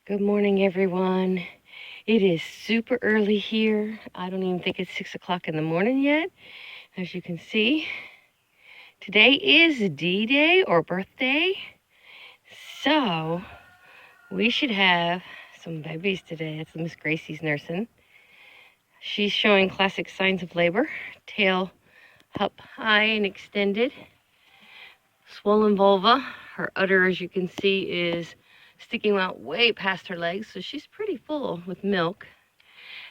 Good morning, everyone. It is super early here. I don't even think it's 6 o'clock in the morning yet. As you can see, today is D-Day or birthday. So we should have some babies today. It's Miss Gracie's nursing. She's showing classic signs of labor. Tail up high and extended. Swollen vulva. Her udder, as you can see, is sticking out way past her legs, so she's pretty full with milk.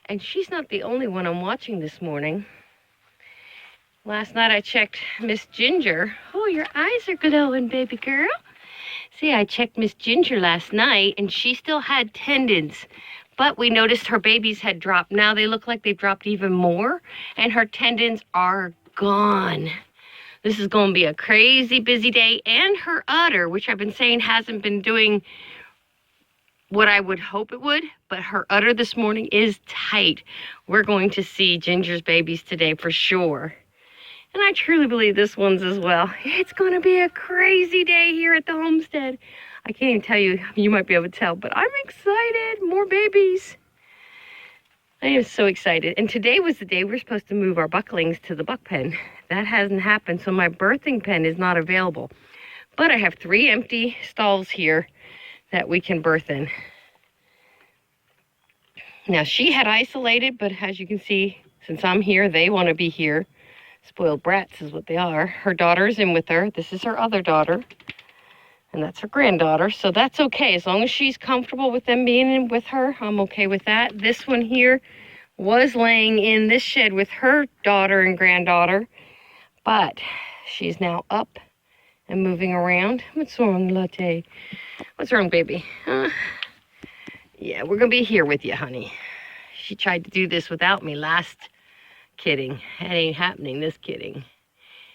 And she's not the only one I'm watching this morning. Last night I checked Miss Ginger. Oh, your eyes are glowing, baby girl. See, I checked Miss Ginger last night, and she still had tendons. But we noticed her babies had dropped. Now they look like they've dropped even more, and her tendons are gone. This is going to be a crazy busy day. And her udder, which I've been saying hasn't been doing what I would hope it would, but her udder this morning is tight. We're going to see Ginger's babies today for sure. And I truly believe this one's as well. It's going to be a crazy day here at the homestead. I can't even tell you, you might be able to tell, but I'm excited. More babies. I am so excited. And today was the day we're supposed to move our bucklings to the buck pen. That hasn't happened, so my birthing pen is not available. But I have 3 empty stalls here that we can birth in. Now, she had isolated, but as you can see, since I'm here, they want to be here. Spoiled brats is what they are. Her daughter's in with her. This is her other daughter, and that's her granddaughter, so that's okay. As long as she's comfortable with them being in with her, I'm okay with that. This one here was laying in this shed with her daughter and granddaughter, but she's now up and moving around. What's wrong, Latte? What's wrong, baby? Huh? Yeah, we're going to be here with you, honey. She tried to do this without me last kidding. That ain't happening this kidding.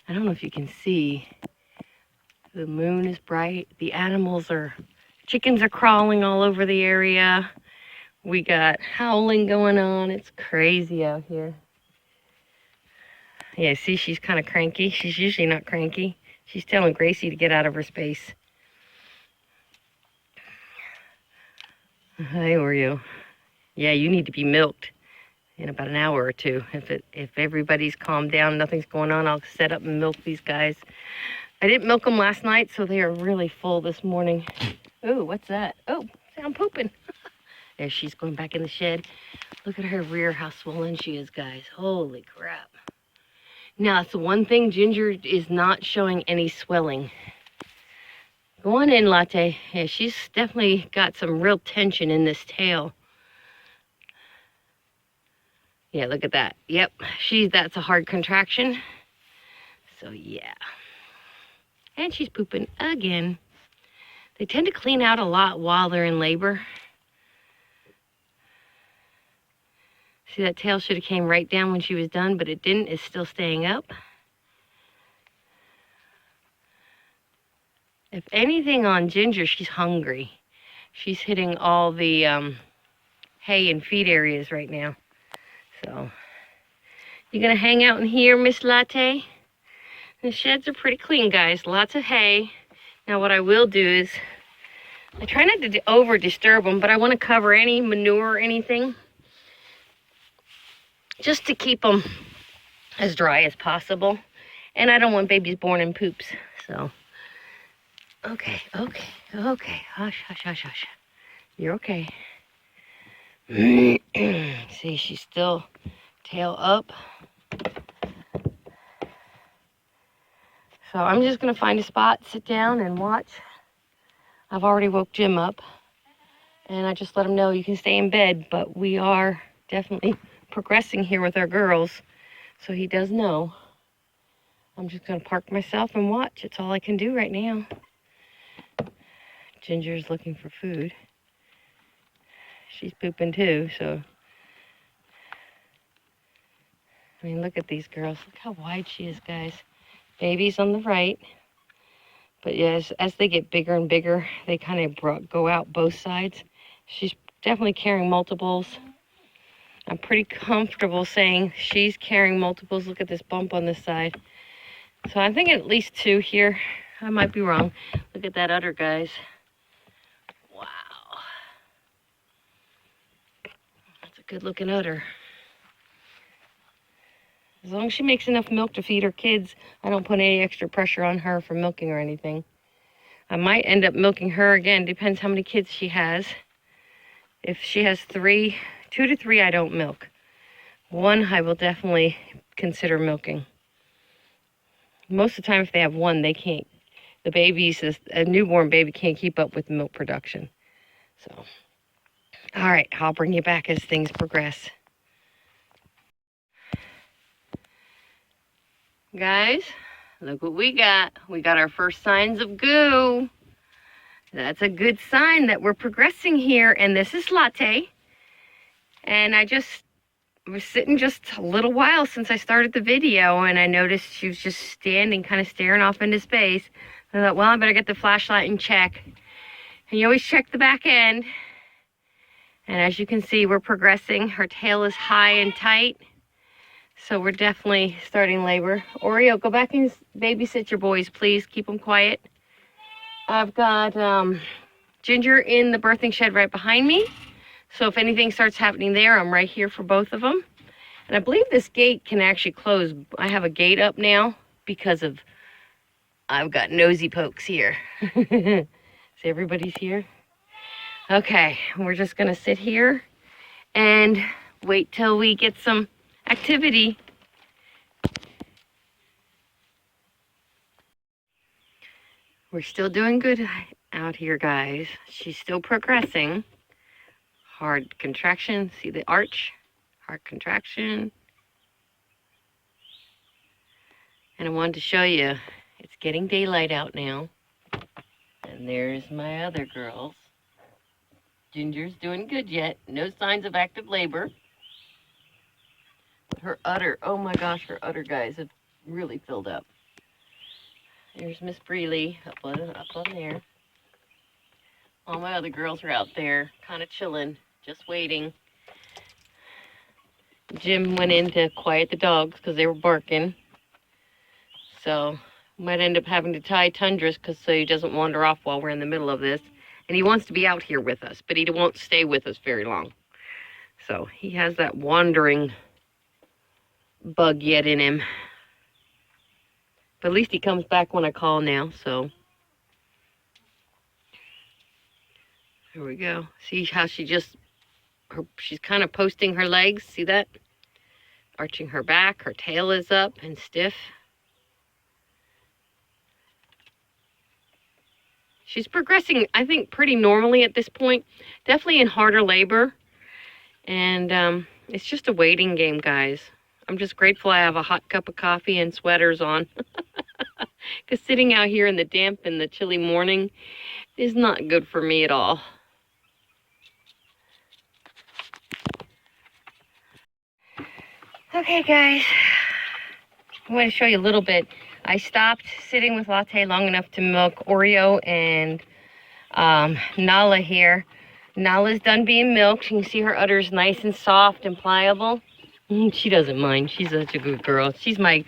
I don't know if you can see. The moon is bright. The chickens are crawling all over the area. We got howling going on. It's crazy out here. Yeah, see, she's kind of cranky. She's usually not cranky. She's telling Gracie to get out of her space. Hi, Oreo. Yeah, you need to be milked in about an hour or two. If everybody's calmed down, nothing's going on, I'll set up and milk these guys. I didn't milk them last night, so they are really full this morning. Oh, what's that? Oh, I'm pooping. There, she's going back in the shed. Look at her rear, how swollen she is, guys. Holy crap. Now, that's the one thing. Ginger is not showing any swelling. Go on in, Latte. Yeah, she's definitely got some real tension in this tail. Yeah, look at that. Yep, that's a hard contraction. So, yeah. And she's pooping again. They tend to clean out a lot while they're in labor. See, that tail should have came right down when she was done, but it didn't. It's still staying up. If anything on Ginger, she's hungry. She's hitting all the hay and feed areas right now. So, you gonna hang out in here, Miss Latte? The sheds are pretty clean, guys. Lots of hay. Now, what I will do is, I try not to over disturb them, but I want to cover any manure or anything, just to keep them as dry as possible. And I don't want babies born in poops, so. Okay. Hush, hush, hush, hush. You're okay. See, she's still tail up. So I'm just going to find a spot, sit down, and watch. I've already woke Jim up, and I just let him know you can stay in bed, but we are definitely progressing here with our girls, so he does know. I'm just going to park myself and watch. It's all I can do right now. Ginger's looking for food. She's pooping too, so. I mean, look at these girls. Look how wide she is, guys. Baby's on the right. But yes, as they get bigger and bigger, they kind of go out both sides. She's definitely carrying multiples. I'm pretty comfortable saying she's carrying multiples. Look at this bump on this side. So I'm thinking at least 2 here. I might be wrong. Look at that udder, guys. Wow. Good looking udder. As long as she makes enough milk to feed her kids, I don't put any extra pressure on her for milking or anything. I might end up milking her again, depends how many kids she has. If she has 2 to 3, I don't milk. 1, I will definitely consider milking. Most of the time, if they have 1, they can't. The babies, a newborn baby can't keep up with milk production. So, all right, I'll bring you back as things progress. Guys, look what we got. We got our first signs of goo. That's a good sign that we're progressing here. And this is Latte. And I was sitting just a little while since I started the video, and I noticed she was just standing, kind of staring off into space. I thought, well, I better get the flashlight and check. And you always check the back end. And as you can see, we're progressing. Her tail is high and tight. So we're definitely starting labor. Oreo, go back and babysit your boys, please. Keep them quiet. I've got Ginger in the birthing shed right behind me. So if anything starts happening there, I'm right here for both of them. And I believe this gate can actually close. I have a gate up now because I've got nosy pokes here. See, everybody's here. Okay, we're just gonna sit here and wait till we get some activity. We're still doing good out here, guys. She's still progressing. Hard contraction, see the arch? Hard contraction. And I wanted to show you, it's getting daylight out now. And there's my other girls. Ginger's doing good yet. No signs of active labor. Her udder, oh my gosh, her udder, guys, it's really filled up. There's Miss Breeley up on there. All my other girls are out there, kind of chilling, just waiting. Jim went in to quiet the dogs because they were barking. So, might end up having to tie Tundra's so he doesn't wander off while we're in the middle of this. And he wants to be out here with us, but he won't stay with us very long. So, he has that wandering bug yet in him. But at least he comes back when I call now, so. Here we go. See how she's kind of posting her legs. See that? Arching her back. Her tail is up and stiff. She's progressing, I think, pretty normally at this point. Definitely in harder labor. And it's just a waiting game, guys. I'm just grateful I have a hot cup of coffee and sweaters on. Because sitting out here in the damp and the chilly morning is not good for me at all. Okay, guys. I want to show you a little bit. I stopped sitting with Latte long enough to milk Oreo and Nala here. Nala's done being milked. You can see her udder's nice and soft and pliable. She doesn't mind. She's such a good girl. She's my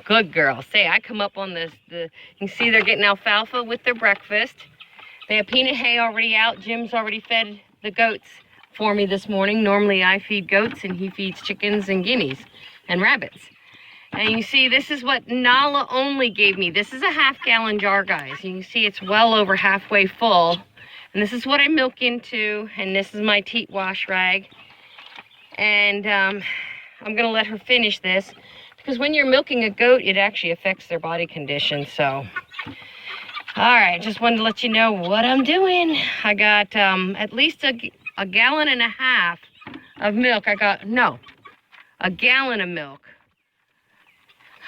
good girl. Say, I come up on you can see they're getting alfalfa with their breakfast. They have peanut hay already out. Jim's already fed the goats for me this morning. Normally I feed goats and he feeds chickens and guineas and rabbits. And you see, this is what Nala only gave me. This is a half-gallon jar, guys. You can see it's well over halfway full. And this is what I milk into. And this is my teat wash rag. And I'm going to let her finish this. Because when you're milking a goat, it actually affects their body condition. So, all right. Just wanted to let you know what I'm doing. I got at least a gallon and a half of milk. A gallon of milk.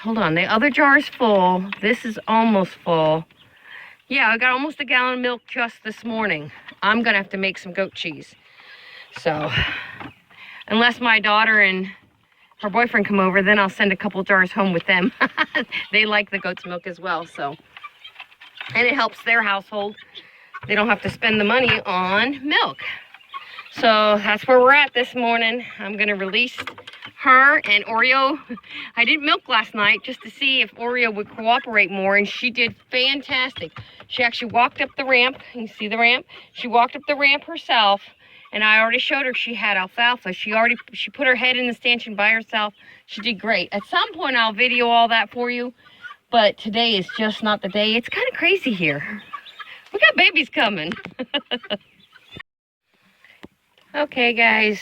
Hold on, the other jar is full. This is almost full. Yeah, I got almost a gallon of milk just this morning. I'm gonna have to make some goat cheese. So, unless my daughter and her boyfriend come over, then I'll send a couple jars home with them. They like the goat's milk as well, so. And it helps their household. They don't have to spend the money on milk. So that's where we're at this morning. I'm gonna release her and Oreo. I did milk last night just to see if Oreo would cooperate more, and she did fantastic. She actually walked up the ramp. You see the ramp? She walked up the ramp herself And I already showed her she had alfalfa. She put her head in the stanchion by herself. She did great. At some point, I'll video all that for you. But today is just not the day. It's kind of crazy here. We got babies coming. Okay, guys.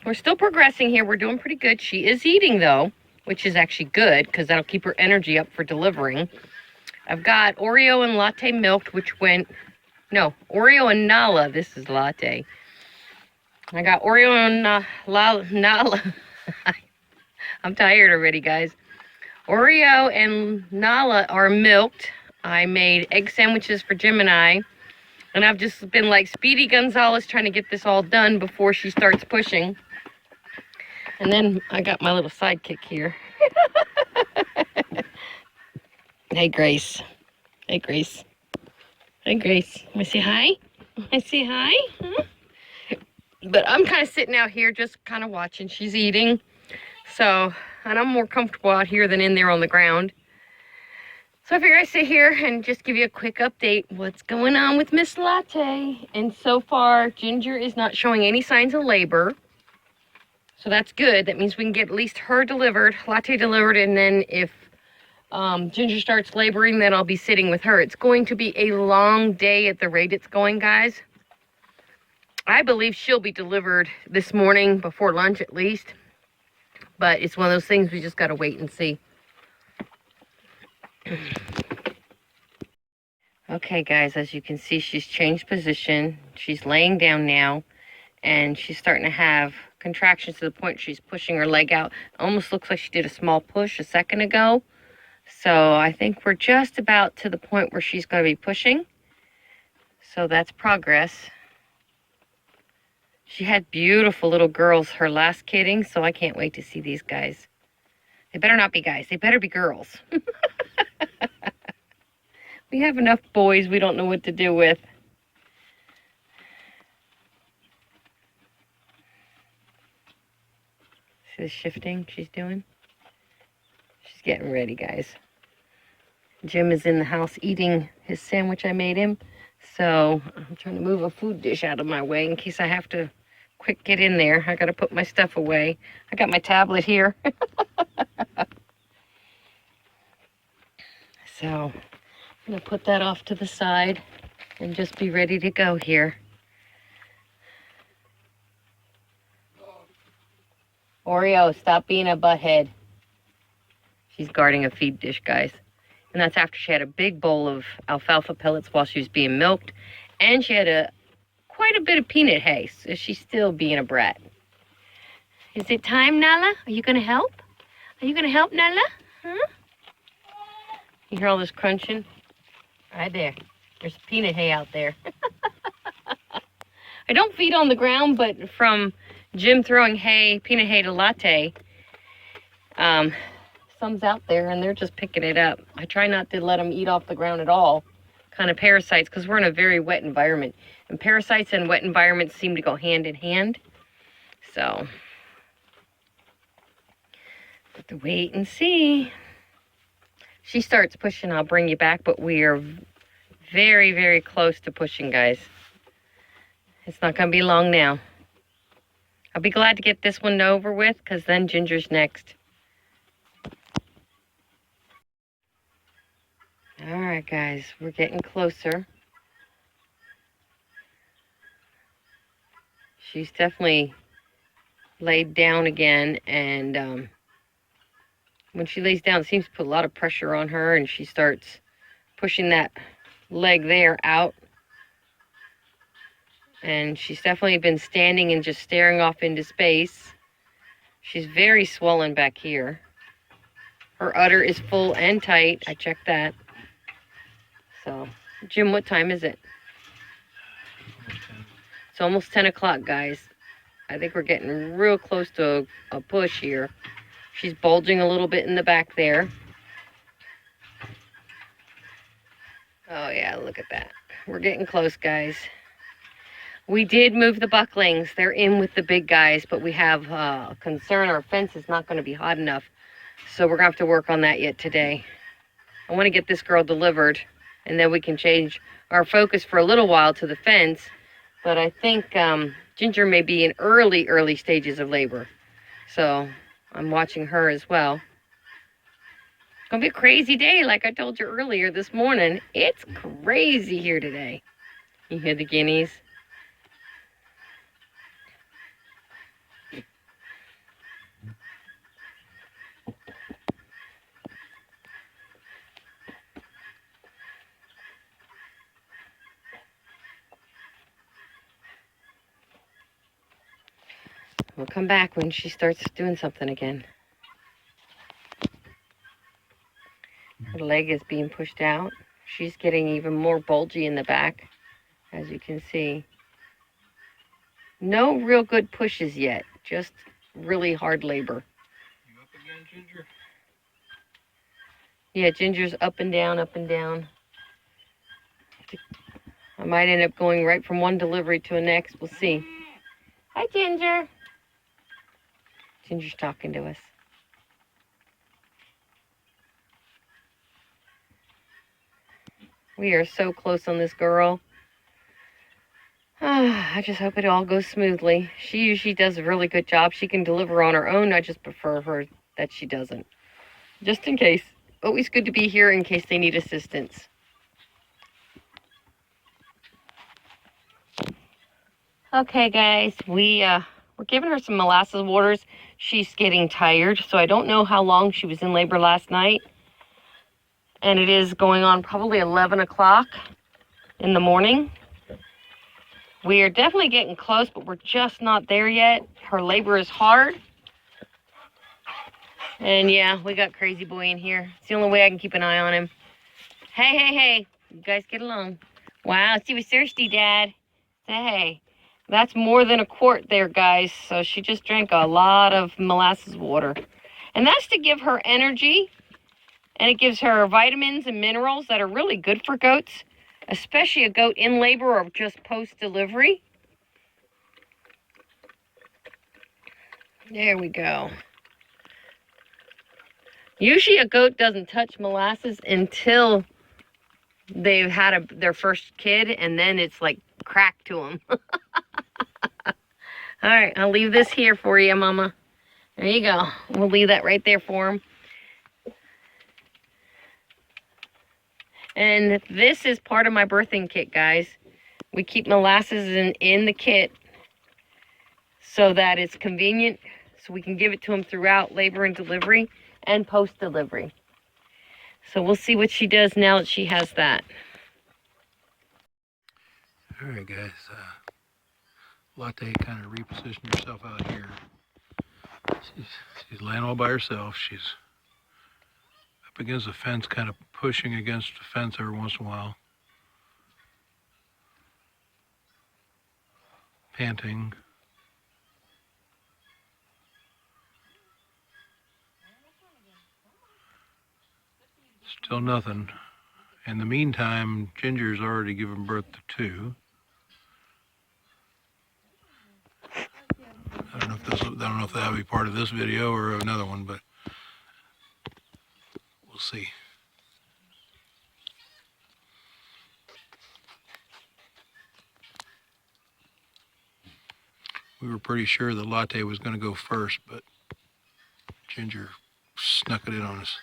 We're still progressing here. We're doing pretty good. She is eating, though, which is actually good because that'll keep her energy up for delivering. I've got Oreo and latte milked, which went... No, Oreo and Nala. This is latte. I got Oreo and Nala. I'm tired already, guys. Oreo and Nala are milked. I made egg sandwiches for Jim and I. And I've just been like Speedy Gonzalez trying to get this all done before she starts pushing. And then I got my little sidekick here. Hey, Grace. Hey, Grace. Hey, Grace. Want to say hi? Want to say hi? Huh? But I'm kind of sitting out here just kind of watching. She's eating. So, and I'm more comfortable out here than in there on the ground. So I figure I sit here and just give you a quick update. What's going on with Miss Latte? And so far, Ginger is not showing any signs of labor. So that's good. That means we can get at least her delivered, Latte delivered, and then if Ginger starts laboring, then I'll be sitting with her. It's going to be a long day at the rate it's going, guys. I believe she'll be delivered this morning before lunch at least. But it's one of those things we just got to wait and see. Okay, guys, as you can see, she's changed position. She's laying down now, and she's starting to have contractions to the point she's pushing her leg out. Almost looks like she did a small push a second ago. So I think we're just about to the point where she's going to be pushing. So that's progress. She had beautiful little girls, her last kidding, so I can't wait to see these guys. They better not be guys. They better be girls. We have enough boys we don't know what to do with. See the shifting she's doing? She's getting ready, guys. Jim is in the house eating his sandwich I made him. So I'm trying to move a food dish out of my way in case I have to quick get in there. I got to put my stuff away. I got my tablet here. So I'm going to put that off to the side and just be ready to go here. Oreo, stop being a butthead. She's guarding a feed dish, guys. And that's after she had a big bowl of alfalfa pellets while she was being milked. And she had quite a bit of peanut hay, so she's still being a brat. Is it time, Nala? Are you going to help? Are you going to help, Nala? Huh? You hear all this crunching? Right there. There's peanut hay out there. I don't feed on the ground, but from Jim throwing hay, peanut hay to Latte, some's out there and they're just picking it up. I try not to let them eat off the ground at all. Kind of parasites, because we're in a very wet environment. And parasites and wet environments seem to go hand in hand. So, have to wait and see. She starts pushing, I'll bring you back, but we are very, very close to pushing, guys. It's not going to be long now. I'll be glad to get this one over with, because then Ginger's next. All right, guys, we're getting closer. She's definitely laid down again, and when she lays down, it seems to put a lot of pressure on her, and she starts pushing that leg there out. And she's definitely been standing and just staring off into space. She's very swollen back here. Her udder is full and tight. I checked that. So, Jim, what time is it? It's almost 10 o'clock, guys. I think we're getting real close to a push here. She's bulging a little bit in the back there. Oh, yeah, look at that. We're getting close, guys. We did move the bucklings. They're in with the big guys, but we have a concern our fence is not going to be hot enough. So we're going to have to work on that yet today. I want to get this girl delivered, and then we can change our focus for a little while to the fence. But I think Ginger may be in early stages of labor. So I'm watching her as well. It's going to be a crazy day, like I told you earlier this morning. It's crazy here today. You hear the guineas? We'll come back when she starts doing something again. Her leg is being pushed out. She's getting even more bulgy in the back, as you can see. No real good pushes yet, just really hard labor. You up again, Ginger? Yeah, Ginger's up and down, up and down. I might end up going right from one delivery to the next. We'll see. Hi, Ginger. Ginger's talking to us. We are so close on this girl. I just hope it all goes smoothly. She usually does a really good job. She can deliver on her own. I just prefer her that she doesn't. Just in case. Always good to be here in case they need assistance. Okay, guys, we're giving her some molasses waters. She's getting tired, so I don't know how long she was in labor last night. And it is going on probably 11 o'clock in the morning. We are definitely getting close, but we're just not there yet. Her labor is hard. And yeah, we got Crazy Boy in here. It's the only way I can keep an eye on him. Hey, hey, hey. You guys get along. Wow, she was thirsty, Dad. Say hey. That's more than a quart there, guys. So she just drank a lot of molasses water. And that's to give her energy. And it gives her vitamins and minerals that are really good for goats, especially a goat in labor or just post-delivery. There we go. Usually a goat doesn't touch molasses until they've had their first kid, and then it's like crack to them. All right, I'll leave this here for you, Mama. There you go. We'll leave that right there for him. And this is part of my birthing kit, guys. We keep molasses in the kit so that it's convenient, so we can give it to him throughout labor and delivery and post-delivery. So we'll see what she does now that she has that. All right, guys. Latte kind of repositioned herself out here. She's laying all by herself. She's up against the fence, kind of pushing against the fence every once in a while. Panting. Still nothing. In the meantime, Ginger's already given birth to 2. I don't know if that'll be part of this video or another one, but we'll see. We were pretty sure that Latte was going to go first, but Ginger snuck it in on us.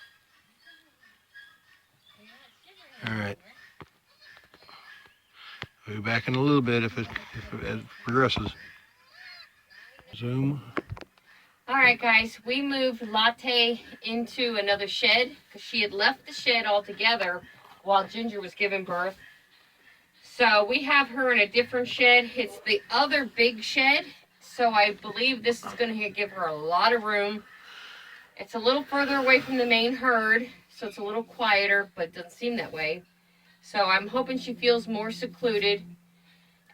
All right. We'll be back in a little bit if it progresses. Zoom. All right, guys, we moved Latte into another shed because she had left the shed altogether while Ginger was giving birth. So we have her in a different shed. It's the other big shed. So I believe this is going to give her a lot of room. It's a little further away from the main herd, so it's a little quieter, but it doesn't seem that way. So I'm hoping she feels more secluded.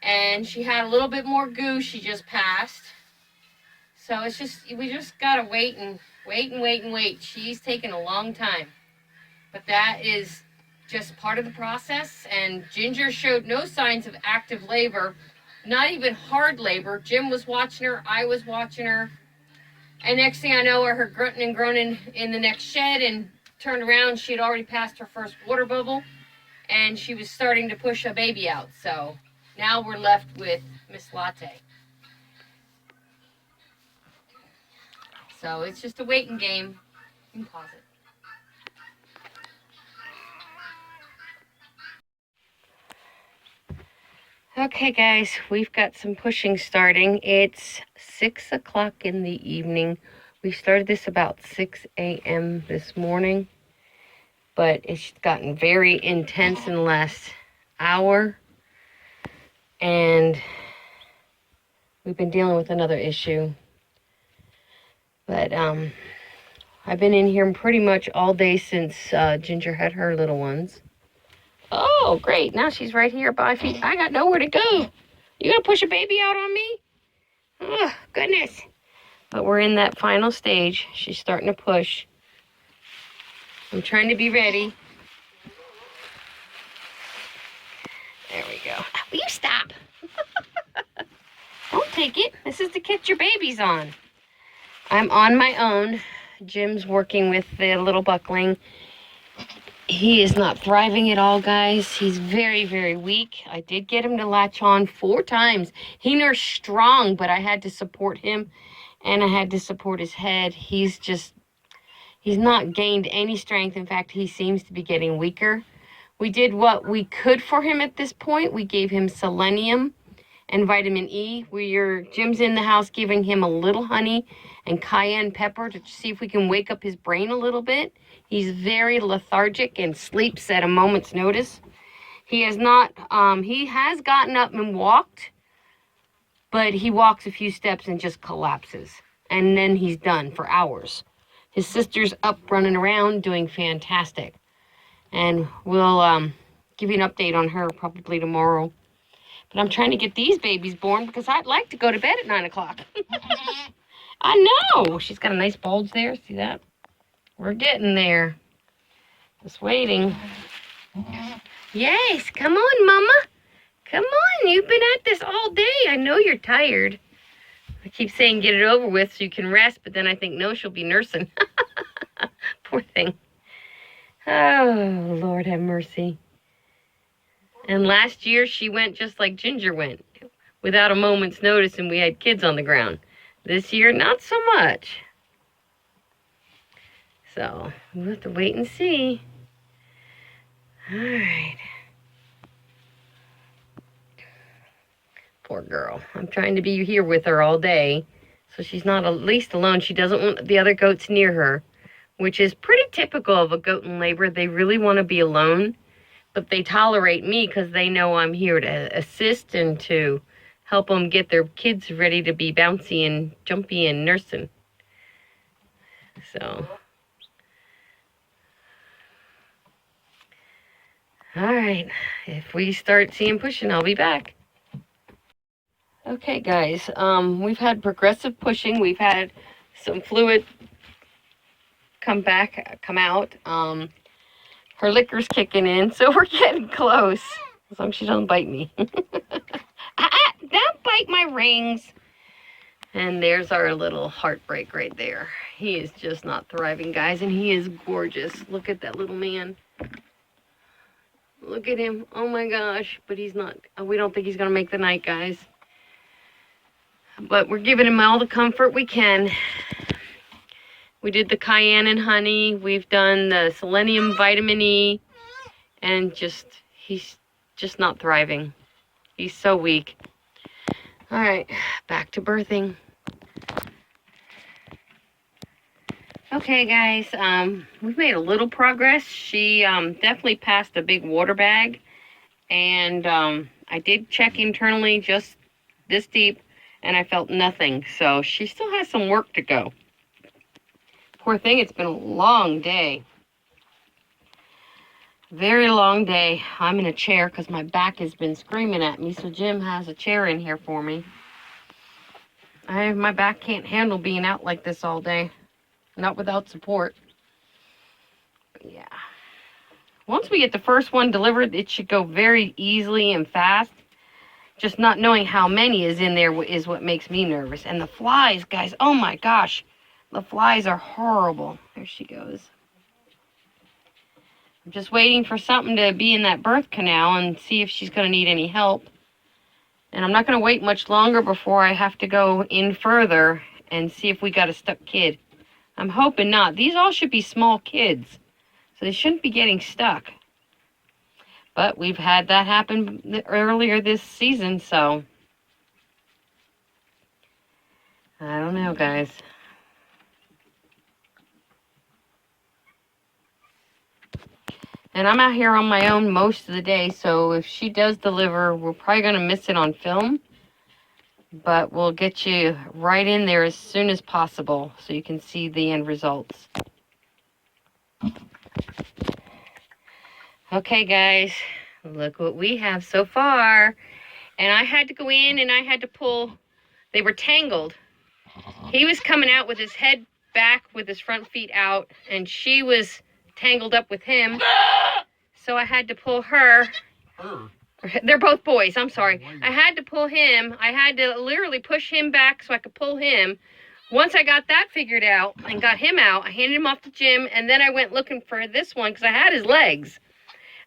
And she had a little bit more goo she just passed. So it's just, we just gotta wait and wait. She's taking a long time. But that is just part of the process. And Ginger showed no signs of active labor, not even hard labor. Jim was watching her, I was watching her. And next thing I know, I heard grunting and groaning in the next shed and turned around. She had already passed her first water bubble and she was starting to push a baby out. So now we're left with Miss Latte. So it's just a waiting game. You can pause it. Okay, guys, we've got some pushing starting. It's 6 o'clock in the evening. We started this about 6 a.m. this morning, but it's gotten very intense in the last hour, and we've been dealing with another issue. But I've been in here pretty much all day since Ginger had her little ones. Oh, great. Now she's right here by my feet. I got nowhere to go. You gonna push a baby out on me? Oh, goodness. But we're in that final stage. She's starting to push. I'm trying to be ready. There we go. Will you stop? Don't take it. This is to catch your babies on. I'm on my own. Jim's working with the little buckling. He is not thriving at all, guys. He's very, very weak. I did get him to latch on 4 times. He nursed strong, but I had to support him, and I had to support his head. He's not gained any strength. In fact, he seems to be getting weaker. We did what we could for him at this point. We gave him selenium and vitamin E. Jim's in the house giving him a little honey and cayenne pepper to see if we can wake up his brain a little bit. He's very lethargic and sleeps at a moment's notice. He has gotten up and walked, but he walks a few steps and just collapses. And then he's done for hours. His sister's up running around doing fantastic. And we'll give you an update on her probably tomorrow. But I'm trying to get these babies born because I'd like to go to bed at 9 o'clock. I know. She's got a nice bulge there. See that? We're getting there. Just waiting. Yes. Come on, Mama. Come on. You've been at this all day. I know you're tired. I keep saying get it over with so you can rest, but then I think, no, she'll be nursing. Poor thing. Oh, Lord have mercy. And last year, she went just like Ginger went, without a moment's notice, and we had kids on the ground. This year, not so much. So, we'll have to wait and see. All right. Poor girl. I'm trying to be here with her all day, so she's not at least alone. She doesn't want the other goats near her, which is pretty typical of a goat in labor. They really want to be alone, but they tolerate me because they know I'm here to assist and to help them get their kids ready to be bouncy and jumpy and nursing. So, all right. If we start seeing pushing, I'll be back. Okay, guys. We've had progressive pushing. We've had some fluid come out. Her liquor's kicking in, so we're getting close. As long as she doesn't bite me. Don't bite my rings. And there's our little heartbreak right there. He is just not thriving, guys, and he is gorgeous. Look at that little man. Look at him. Oh my gosh. But he's not, we don't think he's going to make the night, guys. But we're giving him all the comfort we can. We did the cayenne and honey. We've done the selenium, vitamin E, and he's just not thriving. He's so weak. All right, back to birthing. Okay, guys, we've made a little progress. She definitely passed a big water bag, and I did check internally just this deep, and I felt nothing. So she still has some work to go. Poor thing, it's been a long day. Very long day. I'm in a chair because my back has been screaming at me, so Jim has a chair in here for me. My back can't handle being out like this all day. Not without support. But yeah. Once we get the first one delivered, it should go very easily and fast. Just not knowing how many is in there is what makes me nervous. And the flies, guys, oh my gosh. The flies are horrible. There she goes. I'm just waiting for something to be in that birth canal and see if she's going to need any help. And I'm not going to wait much longer before I have to go in further and see if we got a stuck kid. I'm hoping not. These all should be small kids, so they shouldn't be getting stuck. But we've had that happen earlier this season, so I don't know, guys. And I'm out here on my own most of the day, so if she does deliver, we're probably going to miss it on film. But we'll get you right in there as soon as possible so you can see the end results. Okay, guys, look what we have so far. And I had to go in and I had to pull. They were tangled. He was coming out with his head back with his front feet out, and she was tangled up with him. So I had to pull her. They're both boys. I'm sorry. I had to pull him. I had to literally push him back so I could pull him. Once I got that figured out and got him out, I handed him off to Jim, and then I went looking for this one because I had his legs.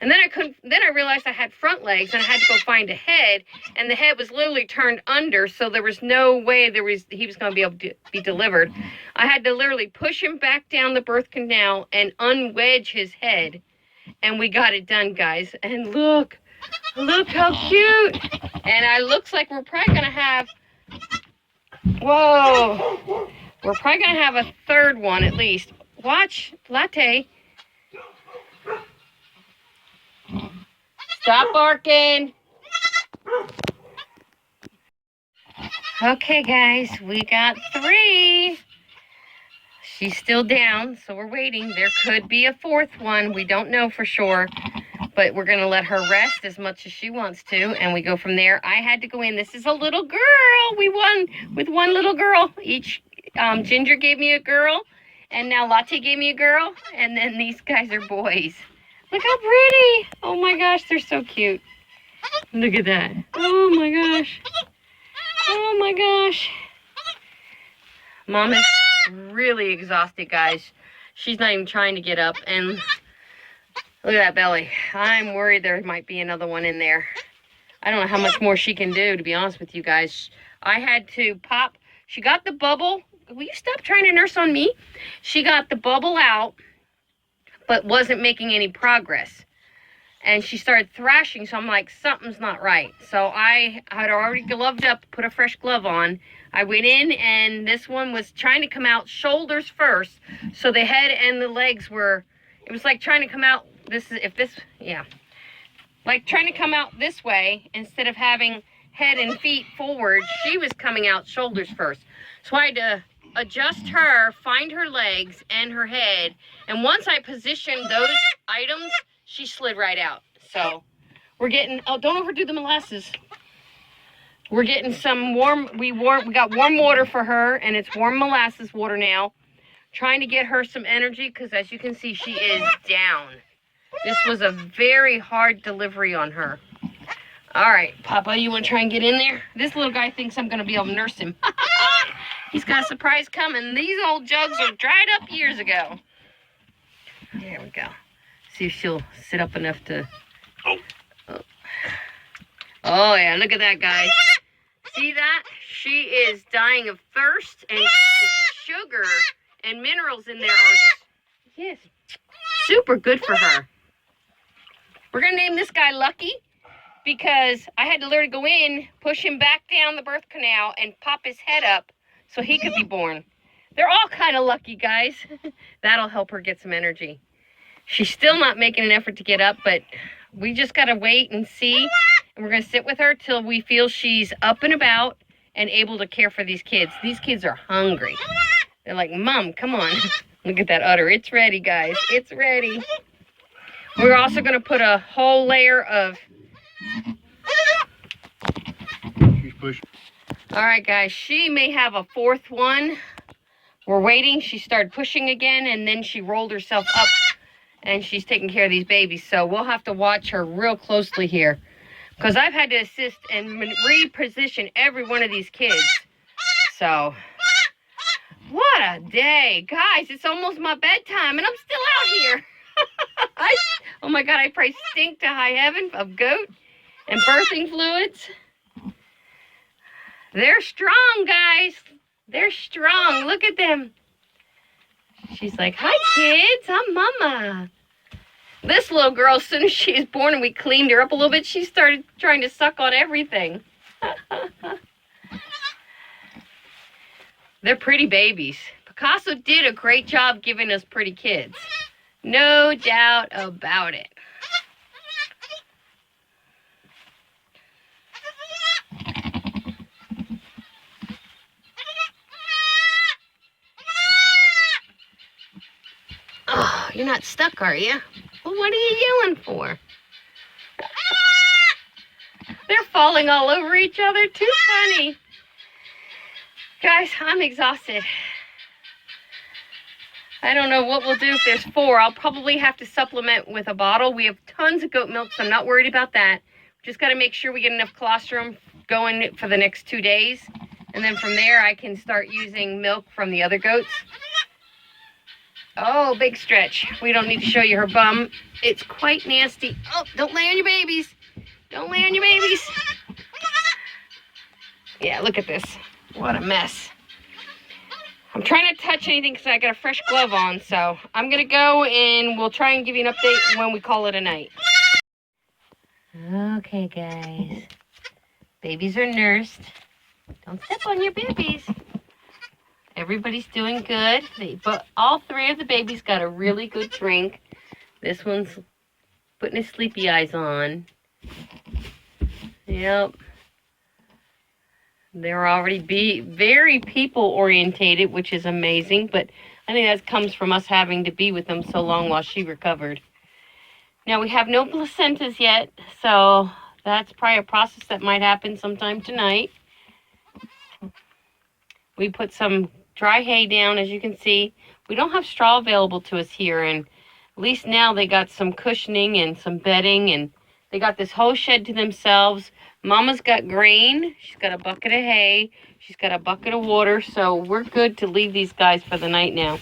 And then I couldn't. Then I realized I had front legs, and I had to go find a head, and the head was literally turned under, so there was no way he was going to be able to be delivered. I had to literally push him back down the birth canal and unwedge his head, and we got it done, guys. And look how cute! And it looks like we're probably going to have. Whoa! We're probably going to have a third one at least. Watch, Latte. Stop barking. Okay, guys, we got 3. She's still down, so we're waiting. There could be a 4th one. We don't know for sure, but we're going to let her rest as much as she wants to, and we go from there. I had to go in. This is a little girl. We won with one little girl. Each Ginger gave me a girl, and now Latte gave me a girl, and then these guys are boys. Look how pretty. Oh, my gosh, they're so cute. Look at that. Oh, my gosh. Oh my gosh. Mom is really exhausted, guys. She's not even trying to get up. And look at that belly. I'm worried there might be another one in there. I don't know how much more she can do, to be honest with you guys. I had to pop. She got the bubble. Will you stop trying to nurse on me? She got the bubble out, but wasn't making any progress. And she started thrashing, so I'm like, something's not right. So I had already gloved up, put a fresh glove on. I went in, and this one was trying to come out shoulders first. So the head and the legs were, it was like trying to come out, like trying to come out this way instead of having head and feet forward. She was coming out shoulders first. So I had to adjust her, find her legs and her head. And once I positioned those items, she slid right out. So we're getting, oh, don't overdo the molasses. We're getting some warm, we got warm water for her, and it's warm molasses water now. Trying to get her some energy, because as you can see, she is down. This was a very hard delivery on her. All right, Papa, you want to try and get in there? This little guy thinks I'm going to be able to nurse him. He's got a surprise coming. These old jugs are dried up years ago. There we go. See if she'll sit up enough to... Oh, yeah, look at that, guys. See that? She is dying of thirst, and the sugar and minerals in there are, yes, super good for her. We're going to name this guy Lucky, because I had to literally go in, push him back down the birth canal, and pop his head up so he could be born. They're all kind of lucky, guys. That'll help her get some energy. She's still not making an effort to get up, but we just got to wait and see. And we're going to sit with her till we feel she's up and about and able to care for these kids. These kids are hungry. They're like, Mom, come on. Look at that udder. It's ready, guys. It's ready. We're also going to put a whole layer of... She's pushing. All right, guys. She may have a 4th one. We're waiting. She started pushing again, and then she rolled herself up, and she's taking care of these babies. So we'll have to watch her real closely here, because I've had to assist and reposition every one of these kids. So, what a day. Guys, it's almost my bedtime, and I'm still out here. Oh, my God, I pray stink to high heaven of goat and birthing fluids. They're strong, guys. They're strong. Look at them. She's like, hi, kids. I'm Mama. This little girl, as soon as she was born and we cleaned her up a little bit, she started trying to suck on everything. They're pretty babies. Picasso did a great job giving us pretty kids. No doubt about it. Oh, you're not stuck, are you? Well, what are you yelling for? They're falling all over each other. Too funny. Guys, I'm exhausted. I don't know what we'll do if there's 4. I'll probably have to supplement with a bottle. We have tons of goat milk, so I'm not worried about that. Just got to make sure we get enough colostrum going for the next 2 days. And then from there, I can start using milk from the other goats. Oh, big stretch. We don't need to show you her bum. It's quite nasty. Oh, don't lay on your babies. Don't lay on your babies. Yeah, look at this. What a mess. I'm trying not to touch anything because I got a fresh glove on, so I'm going to go and we'll try and give you an update when we call it a night. Okay, guys. Babies are nursed. Don't step on your babies. Everybody's doing good. But all 3 of the babies got a really good drink. This one's putting his sleepy eyes on. Yep. They're already very people-orientated, which is amazing, but I think that comes from us having to be with them so long while she recovered. Now, we have no placentas yet, so that's probably a process that might happen sometime tonight. We put some dry hay down, as you can see. We don't have straw available to us here, and at least now they got some cushioning and some bedding, and they got this whole shed to themselves. Mama's got grain. She's got a bucket of hay. She's got a bucket of water. So we're good to leave these guys for the night now.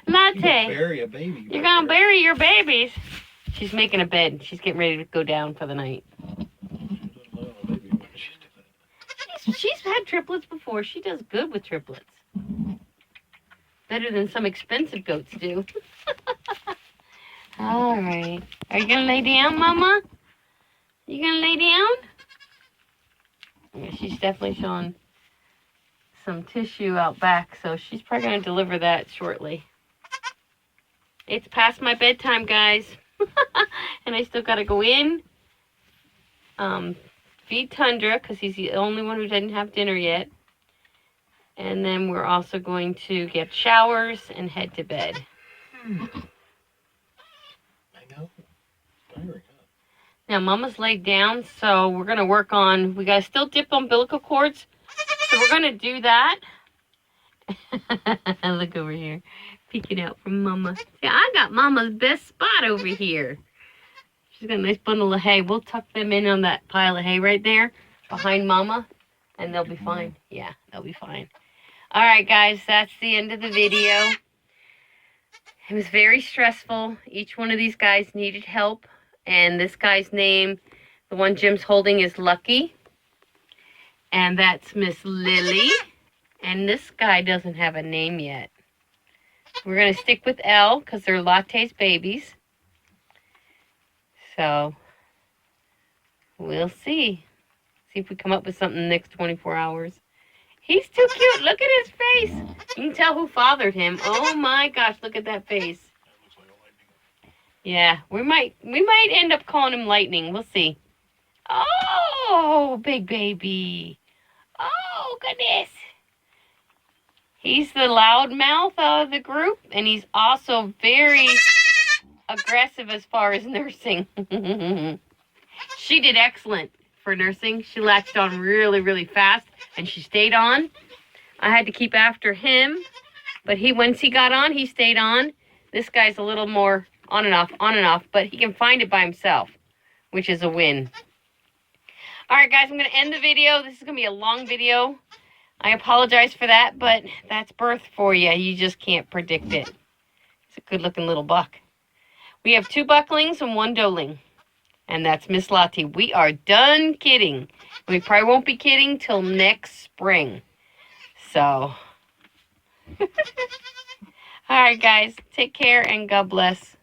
Latte. Bury a baby. You're going to bury your babies. She's making a bed. She's getting ready to go down for the night. She's had triplets before. She does good with triplets. Better than some expensive goats do. All right. Are you going to lay down, Mama? You going to lay down? Yeah, she's definitely showing some tissue out back, so she's probably going to deliver that shortly. It's past my bedtime, guys. And I still got to go in, feed Tundra, because he's the only one who didn't have dinner yet. And then we're also going to get showers and head to bed. I know. Now, Mama's laid down, so we're going to work on, we got to still dip umbilical cords. So we're going to do that. Look over here, peeking out from Mama. See, I got Mama's best spot over here. She's got a nice bundle of hay. We'll tuck them in on that pile of hay right there behind Mama, and they'll be fine. Yeah, they'll be fine. All right, guys, that's the end of the video. It was very stressful. Each one of these guys needed help. And this guy's name, the one Jim's holding, is Lucky. And that's Miss Lily. And this guy doesn't have a name yet. We're going to stick with L because they're Latte's babies. So, we'll see. See if we come up with something in the next 24 hours. He's too cute. Look at his face. You can tell who fathered him. Oh my gosh, look at that face. Yeah, we might end up calling him Lightning. We'll see. Oh, big baby. Oh, goodness. He's the loudmouth of the group, and he's also very aggressive as far as nursing. She did excellent for nursing. She latched on really, really fast, and she stayed on. I had to keep after him, but once he got on, he stayed on. This guy's a little more on and off, but he can find it by himself, which is a win. All right, guys, I'm going to end the video. This is going to be a long video. I apologize for that, but that's birth for you. You just can't predict it. It's a good-looking little buck. We have 2 bucklings and 1 doeling, and that's Miss Latte. We are done kidding. We probably won't be kidding till next spring. So, All right, guys. Take care and God bless.